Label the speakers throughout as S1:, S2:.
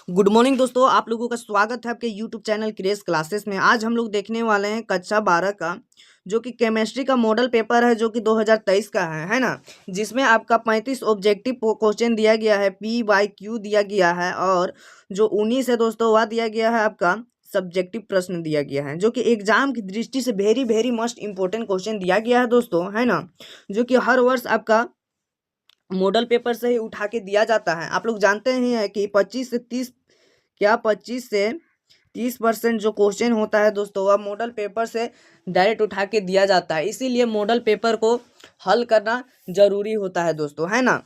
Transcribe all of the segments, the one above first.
S1: Good morning दोस्तों, आप लोगों का स्वागत है आपके यूट्यूब चैनल क्रेज क्लासेस में। आज हम लोग देखने वाले हैं कक्षा 12 का जो कि केमिस्ट्री का मॉडल पेपर है जो कि 2023 का है ना। जिसमें आपका 35 ऑब्जेक्टिव क्वेश्चन दिया गया है, PYQ दिया गया है और जो 19 है दोस्तों वह दिया गया है आपका सब्जेक्टिव प्रश्न दिया गया है जो कि एग्जाम की दृष्टि से very very most important question दिया गया है दोस्तों, है ना। जो कि हर वर्ष आपका मॉडल पेपर से ही उठा के दिया जाता है। आप लोग जानते ही हैं कि 25 से 30% जो क्वेश्चन होता है दोस्तों वह मॉडल पेपर से डायरेक्ट उठा के दिया जाता है। इसीलिए मॉडल पेपर को हल करना जरूरी होता है दोस्तों, है ना।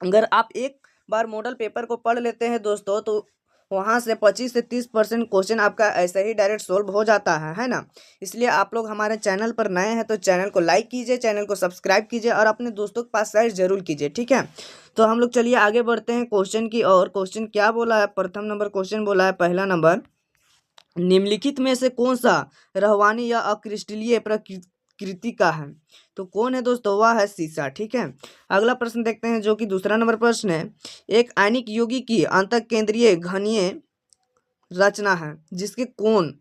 S1: अगर आप एक बार मॉडल पेपर को पढ़ लेते हैं दोस्तों तो वहाँ से 25 से 30% क्वेश्चन आपका ऐसे ही डायरेक्ट सोल्व हो जाता है ना। इसलिए आप लोग हमारे चैनल पर नए हैं तो चैनल को लाइक कीजिए, चैनल को सब्सक्राइब कीजिए और अपने दोस्तों के पास शेयर जरूर कीजिए, ठीक है। तो हम लोग चलिए आगे बढ़ते हैं क्वेश्चन की और। क्वेश्चन क्या बोला है, प्रथम नंबर क्वेश्चन बोला है, पहला नंबर, निम्नलिखित में से कौन सा रहवानी या अक्रिस्टलीय प्रकृति का है। तो कौन है दोस्तों, वह है शीशा, ठीक है। अगला प्रश्न देखते हैं जो कि दूसरा नंबर प्रश्न है। एक आयनिक यौगिक की अंतःकेंद्रीय घनीय रचना है जिसके कोण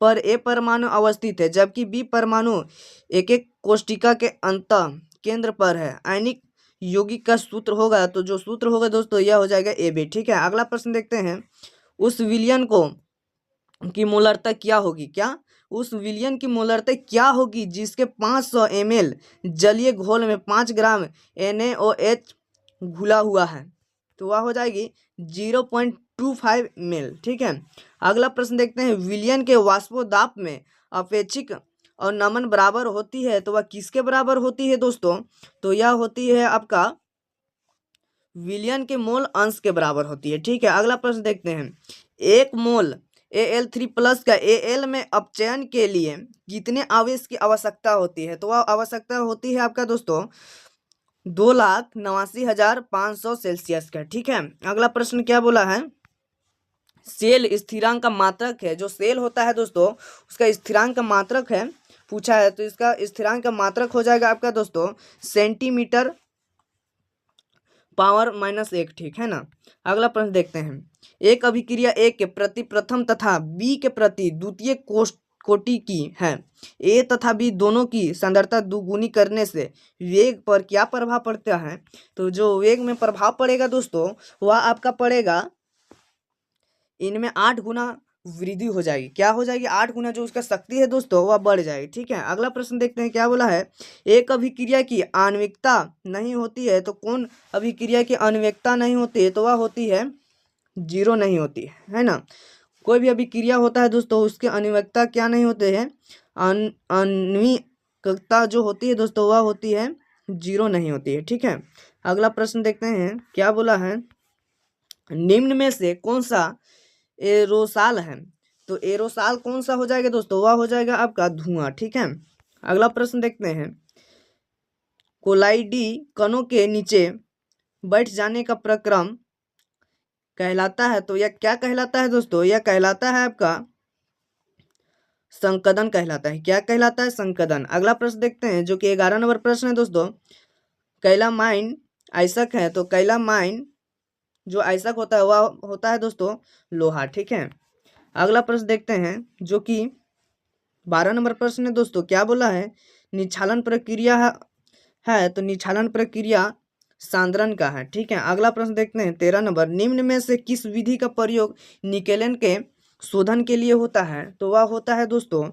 S1: पर ए परमाणु अवस्थित है जबकि बी परमाणु एक एक कोष्टिका के अंत केंद्र पर है। आयनिक यौगिक का सूत्र होगा, तो जो सूत्र होगा दोस्तों यह हो जाएगा AB, ठीक है। अगला प्रश्न देखते हैं, उस विलयन को की मोलरता क्या होगी, क्या उस विलयन की मोलरता क्या होगी जिसके 500 ml जलीय घोल में 5 ग्राम NaOH घुला हुआ है। तो वह हो जाएगी 0.25 ml, ठीक है। अगला प्रश्न देखते हैं, विलयन के वाष्पोदाब में अपेक्षिक और नमन बराबर होती है तो वह किसके बराबर होती है दोस्तों। तो यह होती है आपका विलयन के मोल अंश के बराबर होती है, ठीक है। अगला प्रश्न देखते हैं, एक मोल Al3+ का Al में अपचयन के लिए कितने आवेश की आवश्यकता होती है। तो वह आवश्यकता होती है आपका दोस्तों 2,89,500 सेल्सियस का, ठीक है। अगला प्रश्न क्या बोला है, सेल स्थिरांक का मात्रक है। जो सेल होता है दोस्तों उसका स्थिरांक का मात्रक है पूछा है, तो इसका स्थिरांक का मात्रक हो जाएगा आपका दोस्तों सेंटीमीटर पावर -1, ठीक है ना। अगला प्रश्न देखते हैं, एक अभिक्रिया ए के प्रति प्रथम तथा बी के प्रति द्वितीय कोटि की है। ए तथा बी दोनों की सांद्रता दुगुनी करने से वेग पर क्या प्रभाव पड़ता है। तो जो वेग में प्रभाव पड़ेगा दोस्तों वह आपका पड़ेगा, इनमें 8 गुना वृद्धि हो जाएगी। क्या हो जाएगी, 8 गुना जो उसका शक्ति है दोस्तों वह बढ़ जाएगी, ठीक है। अगला प्रश्न देखते हैं, क्या बोला है, एक अभिक्रिया की आणविकता नहीं होती है। तो कौन अभिक्रिया की आणविकता नहीं होती है, तो वह होती है 0 नहीं होती है ना। कोई भी अभिक्रिया होता है दोस्तों उसके आणविकता क्या नहीं होते हैं, आणविकता जो होती है दोस्तों वह होती है 0 नहीं होती है, ठीक है। अगला प्रश्न देखते हैं, क्या बोला है, निम्न में से कौन सा एरोसाल है। तो एरोसाल कौन सा हो जाएगा दोस्तों, वह हो जाएगा आपका धुआं, ठीक है। अगला प्रश्न देखते हैं, कोलाइडी कणों के नीचे बैठ जाने का प्रक्रम कहलाता है। तो यह क्या कहलाता है दोस्तों, यह कहलाता है आपका संकदन कहलाता है। क्या कहलाता है, संकदन। अगला प्रश्न देखते हैं जो कि 11 नंबर प्रश्न है दोस्तों, कैलामाइन आयस्क है। तो कैलामाइन जो आयस्क होता है वह होता है दोस्तों लोहा, ठीक है। अगला प्रश्न देखते हैं जो कि 12 नंबर प्रश्न है दोस्तों, क्या बोला है, निक्षालन प्रक्रिया है। तो निक्षालन प्रक्रिया सांद्रण का है, ठीक है। अगला प्रश्न देखते हैं 13 नंबर, निम्न में से किस विधि का प्रयोग निकेलन के शोधन के लिए होता है। तो वह होता है दोस्तों,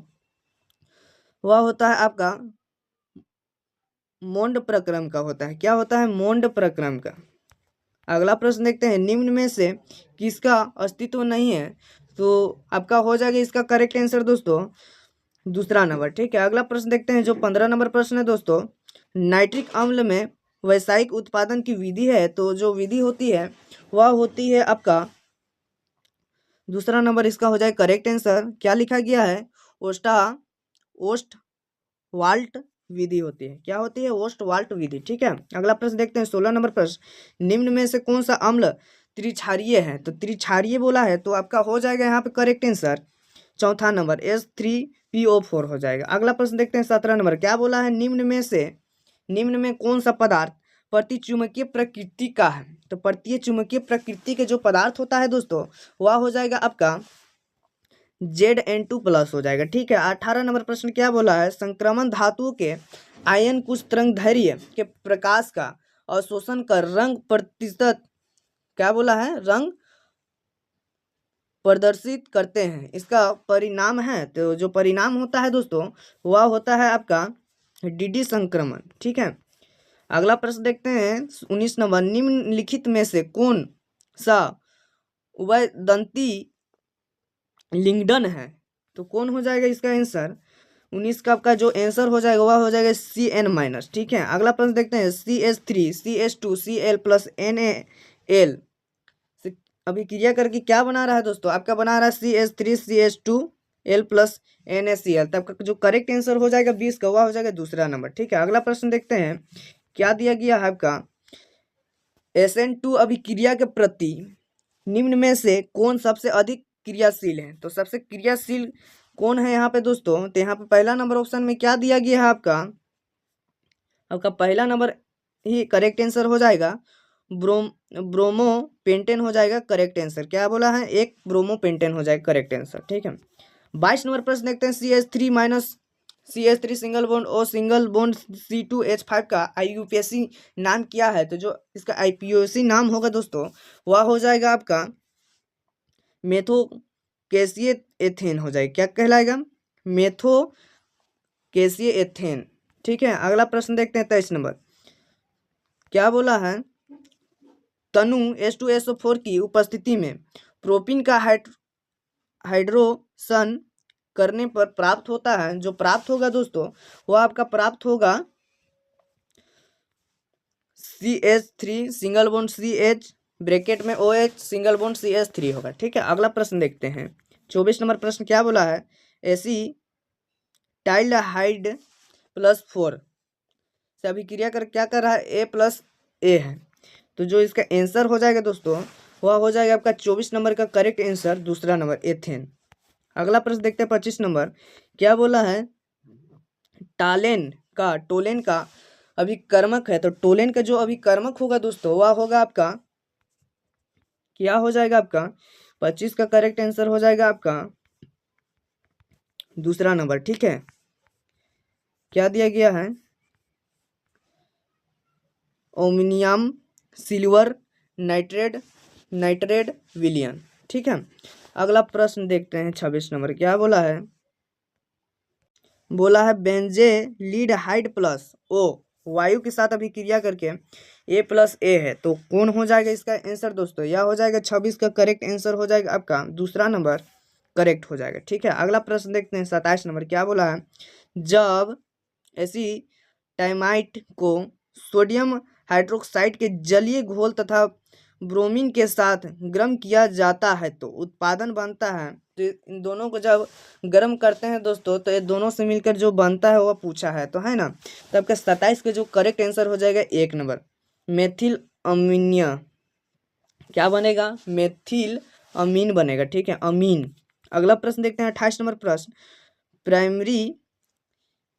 S1: वह होता है आपका मोंड प्रक्रम का होता है। क्या होता है, मोंड प्रक्रम का। अगला प्रश्न देखते हैं, निम्न में से किसका अस्तित्व नहीं है। तो आपका हो जाएगा इसका करेक्ट आंसर दोस्तों दूसरा नंबर, ठीक है। अगला प्रश्न देखते हैं जो 15 नंबर प्रश्न है दोस्तों, नाइट्रिक अम्ल में व्यावसायिक उत्पादन की विधि है। तो जो विधि होती है वह होती है आपका दूसरा नंबर, इसका हो जाए करेक्ट आंसर। क्या लिखा गया है, ओस्टवाल्ट विधि होती है। क्या होती है, ओस्टवाल्ट विधि, ठीक है। अगला प्रश्न देखते हैं 16 नंबर प्रश्न, निम्न में से कौन सा अम्ल त्रिक्षारीय है। तो त्रिक्षारीय बोला है तो आपका हो जाएगा यहाँ पे करेक्ट आंसर चौथा नंबर H3PO4 हो जाएगा। अगला प्रश्न देखते हैं 17 नंबर, क्या बोला है, निम्न में कौन सा पदार्थ प्रतिचुंबकीय प्रकृति का है। तो प्रतिचुंबकीय प्रकृति के जो पदार्थ होता है दोस्तों वह हो जाएगा आपका Zn2+ हो जाएगा। ठीक है, 18 नंबर प्रश्न क्या बोला है, संक्रमण धातुओं के आयन कुछ तरंगदैर्घ्य के प्रकाश का अवशोषण कर रंग प्रतिशत क्या बोला है, रंग प्रदर्शित करते हैं, इसका परिणाम है। तो जो परिणाम होता है दोस्तों वह होता है आपका डीडी संक्रमण। ठीक है, अगला प्रश्न देखते हैं 19 नंबर, निम्नलिखित में से कौन सा उभयदंती लिंगडन है। तो कौन हो जाएगा इसका आंसर, 19 का आपका जो आंसर हो जाएगा वह हो जाएगा Cn-। ठीक है, अगला प्रश्न देखते हैं CH3 CH2 Cl plus NaL से अभिक्रिया करके क्या बना रहा है दोस्तों, आपका बना रहा है CH3 CH2L प्लस NaCl। तो आपका जो करेक्ट आंसर हो जाएगा 20 का वह हो जाएगा दूसरा नंबर। ठीक है, अगला प्रश्न देखते हैं क्या दिया गया है आपका, SN2 अभिक्रिया के प्रति निम्न में से कौन सबसे अधिक क्रियाशील है। तो सबसे क्रियाशील कौन है यहाँ पे दोस्तों, तो यहाँ पे पहला नंबर ऑप्शन में क्या दिया गया है आपका, आपका पहला नंबर ही करेक्ट आंसर हो जाएगा, ब्रोमोपेंटेन हो जाएगा करेक्ट आंसर। क्या बोला है, एक ब्रोमोपेंटेन हो जाएगा करेक्ट आंसर। ठीक है, 22 नंबर प्रश्न देखते हैं CH3 minus CH3 single bond और सिंगल बॉन्ड C2H5 का IUPAC नाम क्या है। तो जो इसका IUPAC नाम होगा दोस्तों वह हो जाएगा आपका मेथोकेसिए एथेन हो जाएगा। क्या कहलाएगा, मेथोकेसिए एथेन। ठीक है, अगला प्रश्न देखते हैं 23 नंबर, क्या बोला है, तनु H2SO4 की उपस्थिति में प्रोपीन का हाइड्रोसन करने पर प्राप्त होता है, जो प्राप्त होगा दोस्तों वह आपका प्राप्त होगा CH3 single bond CH bracket में OH सिंगल बॉन्ड CH3 होगा। ठीक है, अगला प्रश्न देखते हैं 24 नंबर प्रश्न क्या बोला है, एसिटाइलहाइड प्लस 4 से अभिक्रिया कर क्या कर रहा है, A+A है। तो जो इसका आंसर हो जाएगा दोस्तों वह हो जाएगा आपका 24 नंबर का करेक्ट आंसर दूसरा नंबर एथेन। अगला प्रश्न देखते हैं 25 नंबर, क्या बोला है, टोलेन का अभिकर्मक है। तो टोलेन का जो अभिकर्मक होगा दोस्तों वह होगा आपका क्या हो जाएगा, आपका 25 का करेक्ट आंसर हो जाएगा आपका दूसरा नंबर। ठीक है, क्या दिया गया है, ओमिनियम सिल्वर नाइट्रेट विलियन। ठीक है, अगला प्रश्न देखते हैं 26 नंबर, क्या बोला है, बोला है बेंजेल्डिहाइड प्लस O वायु के साथ अभिक्रिया करके A+A है। तो कौन हो जाएगा इसका आंसर दोस्तों, यह हो जाएगा 26 का करेक्ट आंसर हो जाएगा आपका दूसरा नंबर करेक्ट हो जाएगा। ठीक है, अगला प्रश्न देखते हैं 27 नंबर, क्या बोला है, जब एसीटाइमाइट को सोडियम हाइड्रोक्साइड के जलीय घोल तथा ब्रोमीन के साथ गर्म किया जाता है तो उत्पादन बनता है। तो इन दोनों को जब गर्म करते हैं दोस्तों तो ये दोनों से मिलकर जो बनता है वह पूछा है, तो है ना। तो आपका 27 का जो करेक्ट आंसर हो जाएगा एक नंबर मेथिल अमीनिया। क्या बनेगा, मेथिल अमीन बनेगा। ठीक है, अमीन। अगला प्रश्न देखते हैं 28 नंबर प्रश्न, प्राइमरी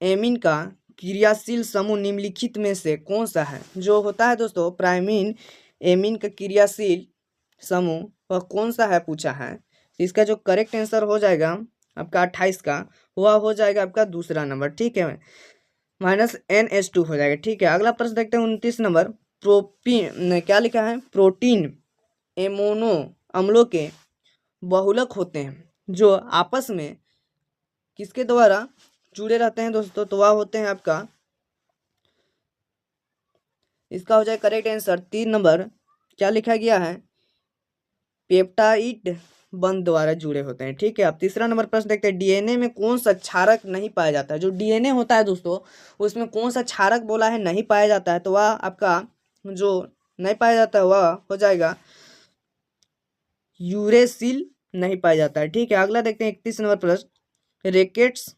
S1: एमीन का क्रियाशील समूह निम्नलिखित में से कौन सा है। जो होता है दोस्तों प्राइमिन एमीन का क्रियाशील समूह वह कौन सा है पूछा है। तो इसका जो करेक्ट आंसर हो जाएगा आपका 28 का वह हो जाएगा आपका दूसरा नंबर। ठीक है, -NH2 हो जाएगा। ठीक है, अगला प्रश्न देखते हैं 29 नंबर, प्रोपीन क्या लिखा है, प्रोटीन एमोनो अम्लों के बहुलक होते हैं जो आपस में किसके द्वारा जुड़े रहते हैं दोस्तों। तो वह होते हैं आपका, इसका हो जाए करेक्ट आंसर 3 नंबर, क्या लिखा गया है, पेप्टाइड बंध द्वारा जुड़े होते हैं। ठीक है, अब तीसरा नंबर प्रश्न देखते हैं, डीएनए में कौन सा क्षारक नहीं पाया जाता है। जो डीएनए होता है दोस्तों उसमें कौन सा क्षारक बोला है नहीं पाया जाता है। तो वह आपका जो नहीं पाया जाता है वह हो जाएगा यूरेसिल नहीं पाया जाता है। ठीक है, अगला देखते हैं 31 नंबर प्रश्न, रेकेट्स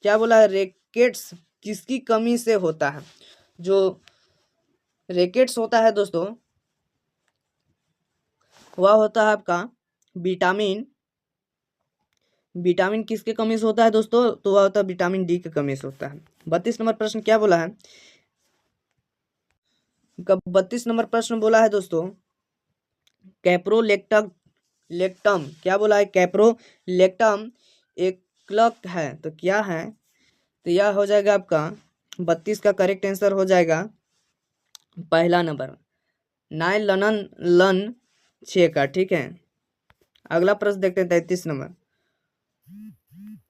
S1: क्या बोला है, रेकेट्स किसकी कमी से होता है। जो रेकेट्स होता है दोस्तों वह होता है आपका विटामिन किसके कमी से होता है दोस्तों, तो वह होता है विटामिन डी के कमी से होता है। 32 नंबर प्रश्न क्या बोला है, का 32 नंबर प्रश्न बोला है दोस्तों, कैप्रोलेक्टम लेक्टम, क्या बोला है, कैप्रोलेक्टम एक क्लक है, तो क्या है, तो यह हो जाएगा आपका 32 का करेक्ट आंसर हो जाएगा पहला नंबर नाइन लनन लन 6 का। ठीक है, अगला प्रश्न देखते हैं 33 नंबर,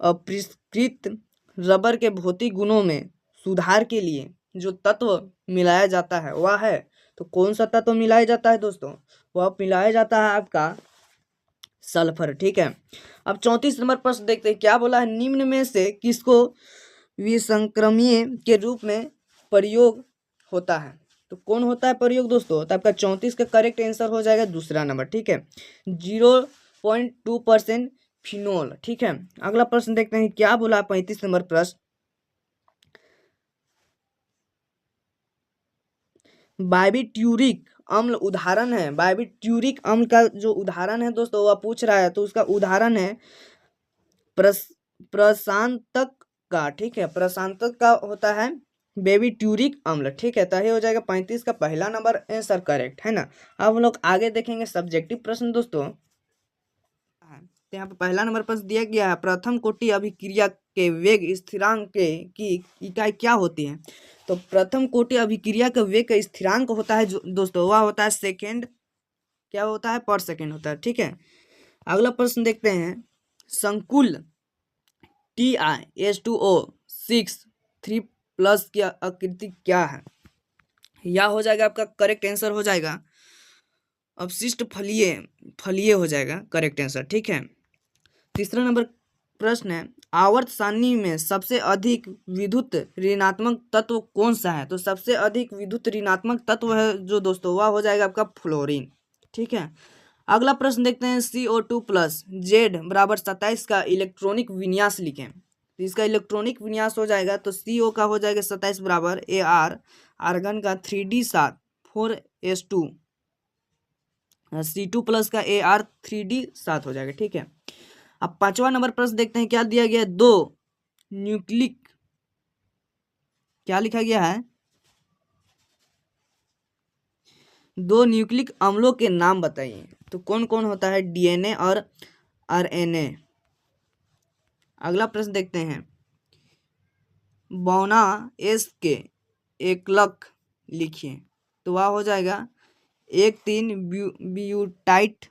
S1: अपरिष्कृत रबर के भौतिक गुणों में सुधार के लिए जो तत्व मिलाया जाता है वह है, तो कौन सा तत्व मिलाया जाता है दोस्तों, वह मिलाया जाता है आपका सल्फर। ठीक है, अब 34 नंबर प्रश्न देखते हैं, क्या बोला है, निम्न में से किसको विसंक्रमीय के रूप में प्रयोग होता है, तो कौन होता है प्रयोग दोस्तों, तो आपका 34 का करेक्ट आंसर हो जाएगा दूसरा नंबर। ठीक है, 0.2% फिनोल। ठीक है, अगला प्रश्न देखते हैं, क्या बोला 35 नंबर प्रश्न, बाइबिट्यूरिक अम्ल उदाहरण है, बाइबिट्यूरिक अम्ल का जो उदाहरण है दोस्तों वह पूछ रहा है, तो उसका उदाहरण है प्रशांतक का। ठीक है, प्रशांतक का होता है बेबिट्यूरिक अम्ल। ठीक है, तो ये हो जाएगा 35 का पहला नंबर आंसर करेक्ट है ना। अब हम लोग आगे देखेंगे सब्जेक्टिव प्रश्न दोस्तों, तो यहाँ पे पहला नंबर प्रश्न दिया गया है, प्रथम कोटि अभिक्रिया के वेग स्थिरांक की इकाई क्या होती है, तो प्रथम कोटि अभिक्रिया का वेग का स्थिरांक होता है जो दोस्तों वह होता है सेकेंड, क्या होता है, पर सेकेंड होता है। ठीक है, अगला प्रश्न देखते हैं, संकुल TiH2O6 3+ की आकृति क्या है, यह हो जाएगा आपका करेक्ट आंसर हो जाएगा अपशिष्ट फलीय हो जाएगा करेक्ट आंसर। ठीक है, तीसरा नंबर प्रश्न है, आवर्त सारणी में सबसे अधिक विद्युत ऋणात्मक तत्व कौन सा है, तो सबसे अधिक विद्युत ऋणात्मक तत्व है जो दोस्तों वह हो जाएगा आपका फ्लोरीन। ठीक है, अगला प्रश्न देखते हैं, CO2+ Z = 27 का इलेक्ट्रॉनिक विन्यास लिखें, तो इसका इलेक्ट्रॉनिक विन्यास हो जाएगा, तो CO का हो जाएगा 27 बराबर AR, आर्गन का 3D7 4s2, C2+ का AR 3D7 हो जाएगा। ठीक है, अब पांचवा नंबर प्रश्न देखते हैं, क्या दिया गया है, क्या लिखा गया है, दो न्यूक्लिक अम्लों के नाम बताइए, तो कौन कौन होता है, DNA और RNA। अगला प्रश्न देखते हैं, बौना एस के एकलक लिखिए, तो वह हो जाएगा 1,3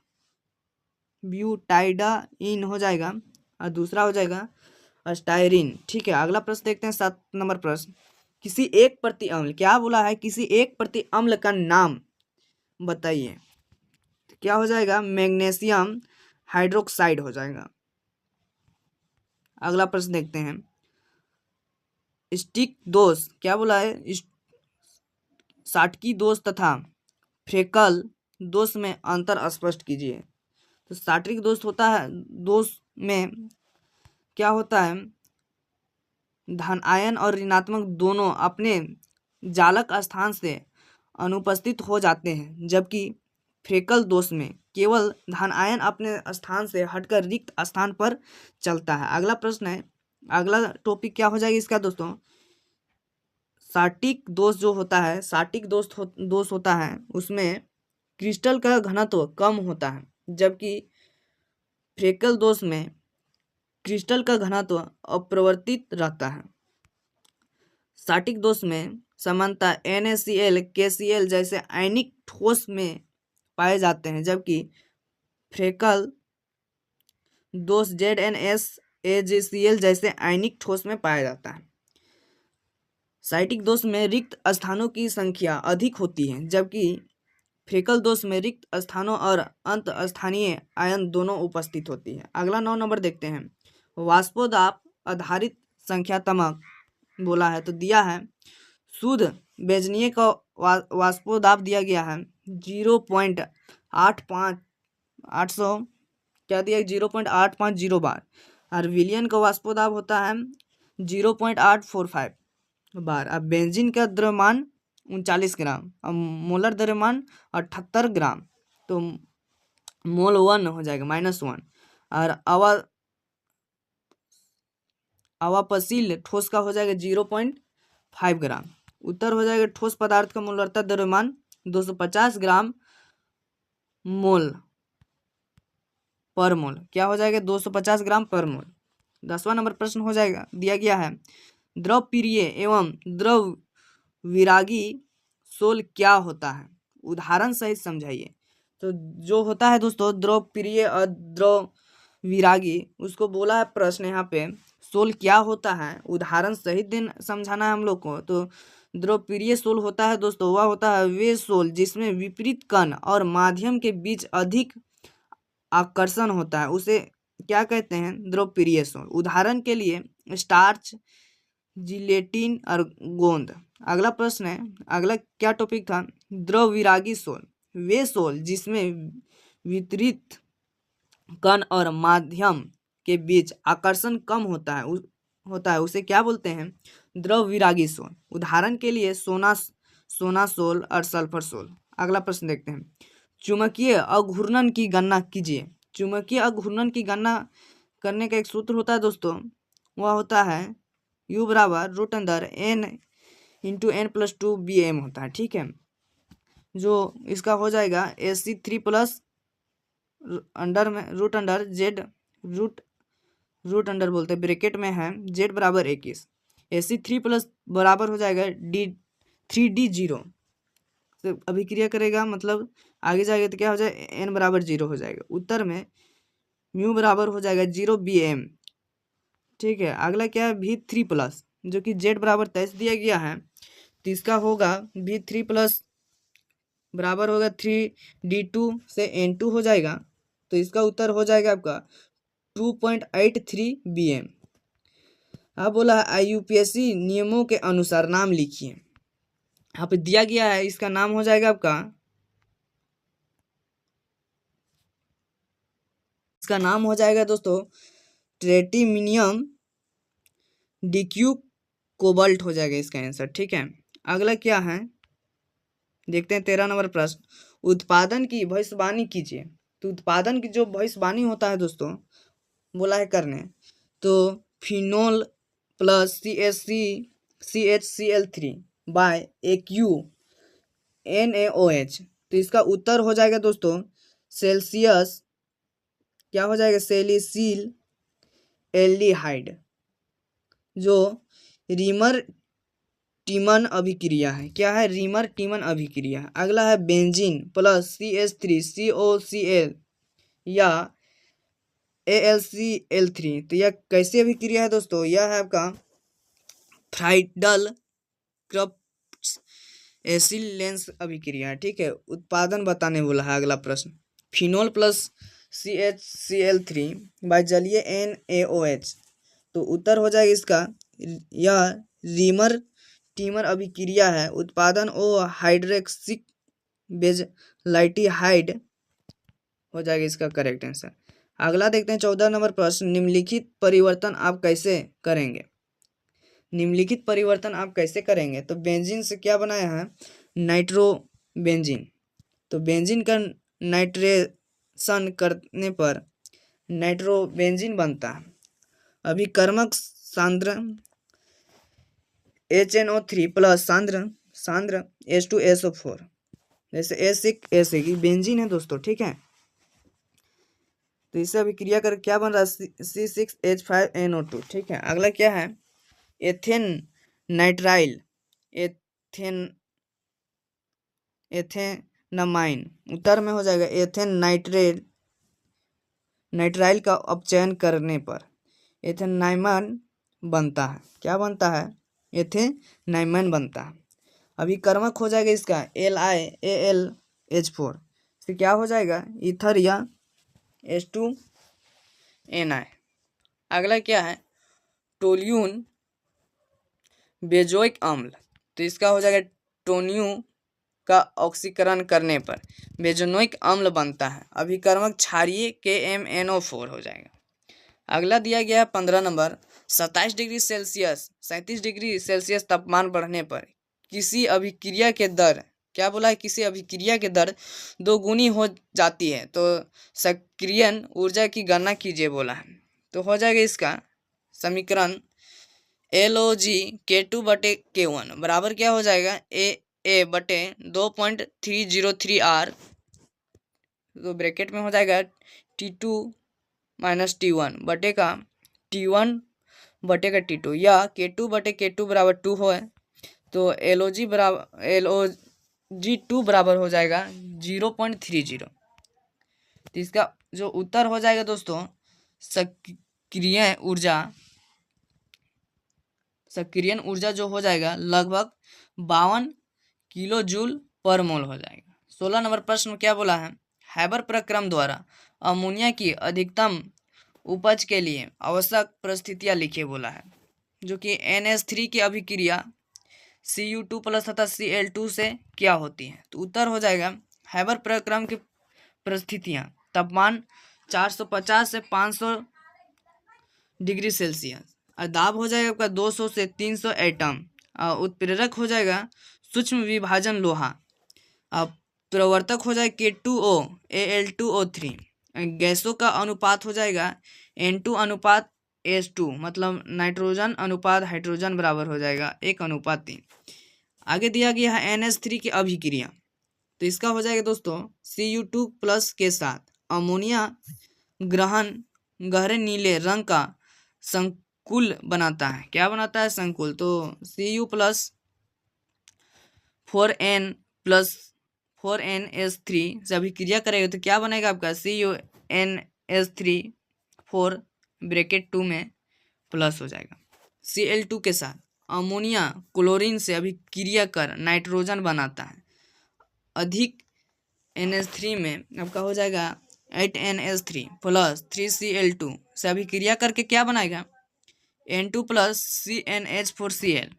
S1: ब्यूटाइडाइन हो जाएगा, और दूसरा हो जाएगा स्टायरिन। ठीक है, अगला प्रश्न देखते हैं 7 नंबर प्रश्न, किसी एक प्रति अम्ल, क्या बोला है, किसी एक प्रति अम्ल का नाम बताइए, तो क्या हो जाएगा, मैग्नीशियम हाइड्रोक्साइड हो जाएगा। अगला प्रश्न देखते हैं, स्टिक दोष, क्या बोला है, साटकी दोष तथा फ्रेकल दोष में अंतर स्पष्ट कीजिए, तो साटरिक दोष होता है, दोष में क्या होता है, धन आयन और ऋणात्मक दोनों अपने जालक स्थान से अनुपस्थित हो जाते हैं, जबकि फ्रेकल दोष में केवल धन आयन अपने स्थान से हटकर रिक्त स्थान पर चलता है। अगला प्रश्न है, अगला टॉपिक क्या हो जाएगा इसका दोस्तों, साटिक दोष जो होता है, साटिक दोष होता है उसमें क्रिस्टल का घनत्व कम होता है, जबकि फ्रेकल दोष में क्रिस्टल का घनत्व अपरिवर्तित रहता है। साटिक दोष में समानता NaCl KCl जैसे आयनिक ठोस में पाए जाते हैं, जबकि फ्रेकल दोष ZnSAgCl जैसे आयनिक ठोस में पाया जाता है। साइटिक दोष में रिक्त स्थानों की संख्या अधिक होती है, जबकि फ्रेकल दोष में रिक्त स्थानों और अंत स्थानीय आयन दोनों उपस्थित होती है। अगला 9 नंबर देखते हैं, वाष्पोदाब आधारित संख्यात्मक बोला है, तो दिया है शुद्ध बेंजीन का वाष्पोदाब दिया गया है 0.85800, क्या दिया 0.850 बार, और विलियन का वाष्पोदाब होता है 0.845 बार। अब बेंजीन का द्रव्यमान 39 ग्राम, अब मोलर द्रव्यमान 78 ग्राम, तो मोल 1 हो जाएगा -1, और अवापसील ठोस का हो जाएगा 0.5 ग्राम। उत्तर हो जाएगा ठोस पदार्थ का मोलरता द्रव्यमान 250 ग्राम मोल पर मोल। क्या हो जाएगा 250 ग्राम पर मोल। 10वां नंबर प्रश्न हो जाएगा, दिया गया है द्रव प्रिय एवं द्रव विरागी सोल क्या होता है, उदाहरण सहित समझाइए। तो जो होता है दोस्तों द्रव प्रिय और द्रव विरागी, उसको बोला है प्रश्न यहाँ पे सोल क्या होता है, उदाहरण सहित दिन समझाना है हम लोग को। तो द्रव प्रिय सोल होता है दोस्तों, वह होता है वे सोल जिसमें विपरीत कण और माध्यम के बीच अधिक आकर्षण होता है, उसे क्या कहते हैं, द्रव प्रिय सोल। उदाहरण के लिए स्टार्च, जिलेटिन और गोंद। अगला प्रश्न है, अगला क्या टॉपिक था, द्रव विरागी सोल, वे सोल जिसमें विपरीत कण और माध्यम के बीच आकर्षण कम होता है उसे क्या बोलते हैं, द्रव विरागी सोल। उदाहरण के लिए सोना सोल और सल्फर सोल। अगला प्रश्न देखते हैं, चुंबकीय अघूर्णन की गणना कीजिए। चुंबकीय अघूर्णन की गणना करने का एक सूत्र होता है दोस्तों, वह होता है U बराबर root under N into N+2 BM होता है, ठीक है। जो इसका हो जाएगा AC3 प्लस अंडर में root under Z root under बोलते हैं, ब्रैकेट में है Z बराबर 21। AC3 प्लस बराबर हो जाएगा D3D0 से अभिक्रिया करेगा, मतलब आगे जाएगा तो क्या हो जाएगा N बराबर 0 हो जाएगा। उत्तर में म्यू बराबर हो जाएगा 0 BM, ठीक है। अगला क्या है V3 प्लस, जो कि Z बराबर 23 दिया गया है, तो इसका होगा V3 प्लस बराबर होगा 3D2 से N2 हो जाएगा, तो इसका उत्तर हो जाएगा आपका 2.83 BM। अब बोला IUPAC नियमों के अनुसार नाम लिखिए। यहाँ पे दिया गया है, इसका नाम हो जाएगा आपका, इसका नाम हो जाएगा दोस्तों ट्रेटिमिनियम DQ कोबाल्ट हो जाएगा इसका आंसर, ठीक है। अगला क्या है देखते हैं 13 नंबर प्रश्न, उत्पादन की भविष्यवाणी कीजिए। तो उत्पादन की जो भविष्यवाणी होता है दोस्तों बोला है करने, तो phenol plus CHCl3 by AQ NaOH, तो इसका उत्तर हो जाएगा दोस्तों सेल्सियस, क्या हो जाएगा सेलिसिल एल्डिहाइड, जो रीमर टीमन अभिक्रिया है। क्या है, रीमर टीमन अभिक्रिया। अगला है बेंजीन प्लस CH3COCl या AlCl3, तो यह कैसी अभिक्रिया है दोस्तों, यह है आपका फ्राइडल क्रॉप्स एसिलेंस अभिक्रिया, ठीक है। उत्पादन बताने बोला है। अगला प्रश्न, फिनोल प्लस CHCl3 बाय जलीय NaOH, तो उत्तर हो जाएगा इसका, यह रीमर टीमर अभिक्रिया है। उत्पादन ओ हाइड्रोक्सिक बेंजलाइटिहाइड हो जाएगा इसका करेक्ट आंसर। अगला देखते हैं 14 नंबर प्रश्न, निम्नलिखित परिवर्तन आप कैसे करेंगे। निम्नलिखित परिवर्तन आप कैसे करेंगे, तो बेंजीन से क्या बनाया है, नाइट्रोबेंजीन, तो बेंजीन का नाइट्रेशन करने पर नाइट्रोबेंजीन बनता है। अभिकर्मक सांद्र HNO3 प्लस सांद्र H2SO4, जैसे S1 बेंजीन है दोस्तों, ठीक है। तो इससे अभिक्रिया कर क्या बन रहा है C6H5NO2, ठीक है। अगला क्या है एथेन नाइट्राइल एथेनमाइन, उत्तर में हो जाएगा एथेन नाइट्राइल का अपचयन करने पर एथेनाइमन बनता है। क्या बनता है, एथेनाइमन बनता है। अभिकर्मक हो जाएगा इसका LiAlH4 से क्या हो जाएगा ईथर या H2Ni। अगला क्या है टोल्यून बेंजोइक अम्ल, तो इसका हो जाएगा टोन्यू का ऑक्सीकरण करने पर बेंजोइक अम्ल बनता है। अभिकर्मक क्षारीय KMNO4 हो जाएगा। अगला दिया गया है 15 number, 27 degree Celsius 37 degree Celsius तापमान बढ़ने पर किसी अभिक्रिया के दर, क्या बोला है, किसी अभिक्रिया के दर दोगुनी हो जाती है, तो सक्रियण ऊर्जा की गणना कीजिए बोला है। तो हो जाएगा इसका समीकरण LOG K2/K1 बराबर क्या हो जाएगा, A/2.303R, तो ब्रैकेट में हो जाएगा T2 माइनस T1 बटे का T1 बटे का T2, या K2/K2 बराबर 2 हो, तो LOG2 बराबर हो जाएगा 0.30। तो इसका जो उत्तर हो जाएगा दोस्तों, सक्रिय ऊर्जा जो हो जाएगा लगभग 52 किलो जूल पर मोल हो जाएगा। 16 नंबर प्रश्न में क्या बोला है, हैबर प्रक्रम द्वारा अमोनिया की अधिकतम उपज के लिए आवश्यक परिस्थितियां लिखिए बोला है, जो कि NH3 की अभिक्रिया Cu2 प्लस तथा Cl2 से क्या होती है। तो उत्तर हो जाएगा, हैबर प्रक्रम की परिस्थितियां, तापमान 450 से 500 डिग्री सेल्सियस, और दाब हो जाएगा आपका 200 से 300 एटम, और उत्प्रेरक हो जाएगा सूक्ष्म विभाजन लोहा, अब प्रवर्तक हो जाएगा K2O Al2O3, गैसों का अनुपात हो जाएगा N2:H2, मतलब नाइट्रोजन अनुपात हाइड्रोजन बराबर हो जाएगा 1:3। आगे दिया गया है NH3 की अभिक्रिया, तो इसका हो जाएगा दोस्तों Cu2 प्लस के साथ अमोनिया ग्रहण गहरे नीले रंग का संकुल बनाता है। क्या बनाता है, संकुल। तो Cu plus 4N plus 4NH3 से अभिक्रिया करेगा तो क्या बनेगा आपका CuNH3 4 ब्रैकेट 2 में प्लस हो जाएगा। Cl2 के साथ अमोनिया क्लोरीन से अभिक्रिया कर नाइट्रोजन बनाता है। अधिक NH3 में आपका हो जाएगा 8NH3 प्लस 3Cl2 से अभिक्रिया करके क्या बनाएगा N2 प्लस CnH4Cl।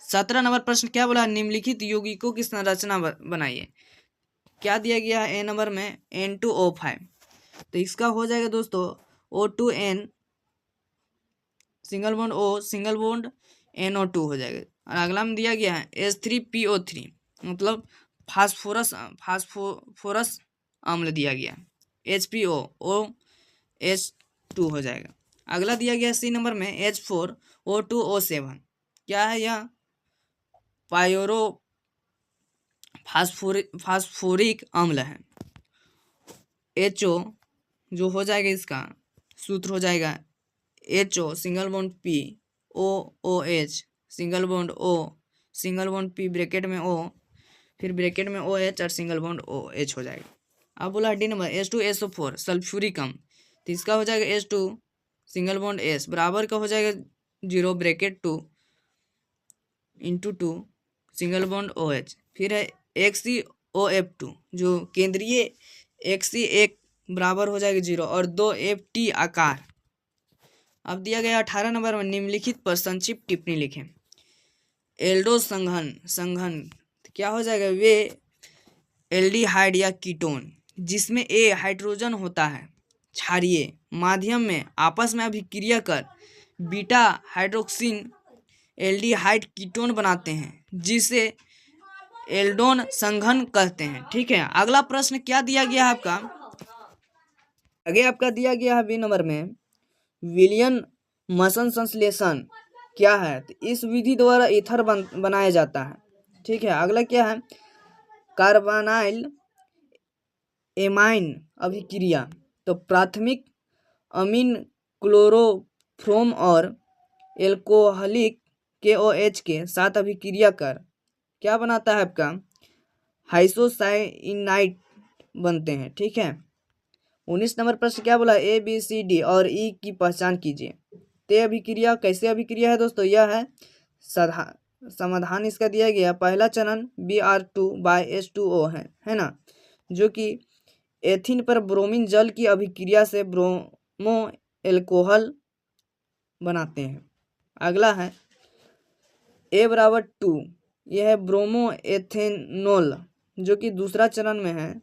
S1: 17 नंबर प्रश्न क्या बोला, निम्नलिखित यौगिकों की संरचना बनाइए। क्या दिया गया है ए नंबर में N2O5, तो इसका हो जाएगा दोस्तों O2N single bond O single bond NO2 हो जाएगा। और अगला में दिया गया है H3PO3, मतलब फास्फोरस अम्ल दिया गया है, HPOOH2 हो जाएगा। अगला दिया गया सी नंबर में H4O2O7, क्या है यह पायरो फास्फोरिक अम्ल है। HO जो हो जाएगा इसका सूत्र हो जाएगा HO single bond P OOH single bond O single bond P bracket में O फिर ब्रैकेट में OH और सिंगल बॉन्ड OH हो जाएगा। अब बोला डी नंबर H2SO4 सल्फ्यूरिक अम्ल, तो इसका हो जाएगा H2 सिंगल बॉन्ड S बराबर का हो जाएगा 0 bracket 2 into 2 single bond OH, फिर है XeOF2 जो केंद्रीय XE1 बराबर हो जाएगा 0 और 2 FT आकार। अब दिया गया 18 नंबर में निम्नलिखित पर संक्षिप्त टिप्पणी लिखें। एल्डो संघन क्या हो जाएगा, वे एल्डिहाइड या कीटोन जिसमें A हाइड्रोजन होता है क्षारीय माध्यम में आपस में अभिक्रिया कर बीटा हाइड्रोक्सिन एल्डिहाइड कीटोन बनाते हैं, जिसे एल्डोन संघन कहते हैं। ठीक है, अगला प्रश्न क्या दिया गया है आपका, आगे आपका दिया गया है बी नंबर में विलियन मसन संश्लेषण क्या है, तो इस विधि द्वारा ईथर बनाया जाता है। ठीक है, अगला क्या है कार्बोनाइल एमाइन अभिक्रिया, तो प्राथमिक अमीन क्लोरोफॉर्म और एल्कोहलिक KOH के साथ अभिक्रिया कर क्या बनाता है आपका हाइसोसाइनाइड बनते हैं। ठीक है, 19 नंबर प्रश्न क्या बोला, ABCD और E की पहचान कीजिए। ते अभिक्रिया कैसे अभिक्रिया है दोस्तों, यह है समाधान इसका दिया गया पहला चरण Br2/H2O है ना, जो कि एथिन पर ब्रोमीन जल की अभिक्रिया से ब्रोमो एल्कोहल बनाते हैं। अगला है A बराबर 2, यह है ब्रोमो एथेनॉल जो कि दूसरा चरण में है,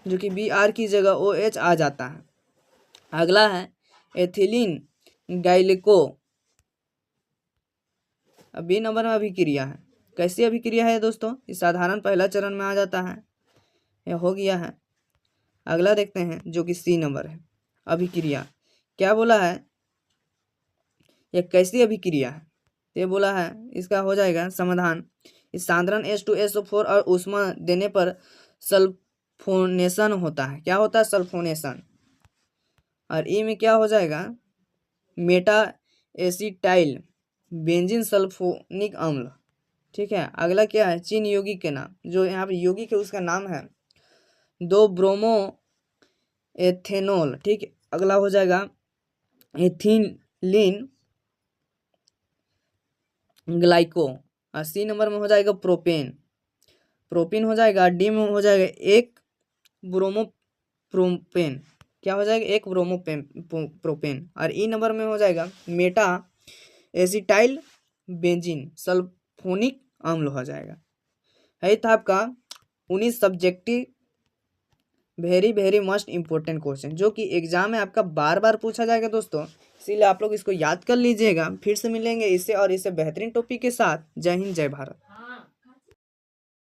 S1: जो कि Br की जगह OH आ जाता है। अगला है एथिलीन गाइलिको, बी नंबर में अभिक्रिया है। कैसी अभिक्रिया है दोस्तों, इस साधारण पहला चरण में आ जाता है, यह हो गया है। अगला देखते हैं जो कि सी नंबर है, अभिक्रिया क्या बोला है, यह कैसी अभिक्रिया है, ये बोला है, इसका हो जाएगा समाधान। इस सांद्रण H2SO4 और ऊष्मा देने पर सल्फोनेशन होता है। क्या होता है? सल्फोनेशन। और ई में क्या हो जाएगा? मेटा एसिटाइल बेंजीन सल्फोनिक अम्ल। ठीक है, अगला क्या है? चीन यौगिक के नाम, जो यहाँ पे यौगिक है उसका नाम है 2 ब्रोमो एथेनॉल। ठीक है, अगला हो जाएगा एथिलीन ग्लाइको। और सी नंबर में हो जाएगा प्रोपेन। प्रोपेन हो जाएगा। डी में हो जाएगा एक ब्रोमो प्रोपेन। क्या हो जाएगा? एक ब्रोमोपेन प्रोपेन। और ई नंबर में हो जाएगा मेटा एसिटाइल बेंजीन सल्फोनिक अम्ल हो जाएगा। है था आपका 19 subjective very very must important question, जो कि एग्जाम में आपका बार बार पूछा जाएगा दोस्तों। इसीलिए आप लोग इसको याद कर लीजिएगा। फिर से मिलेंगे इससे और इससे बेहतरीन टॉपिक के साथ। जय हिंद, जय भारत।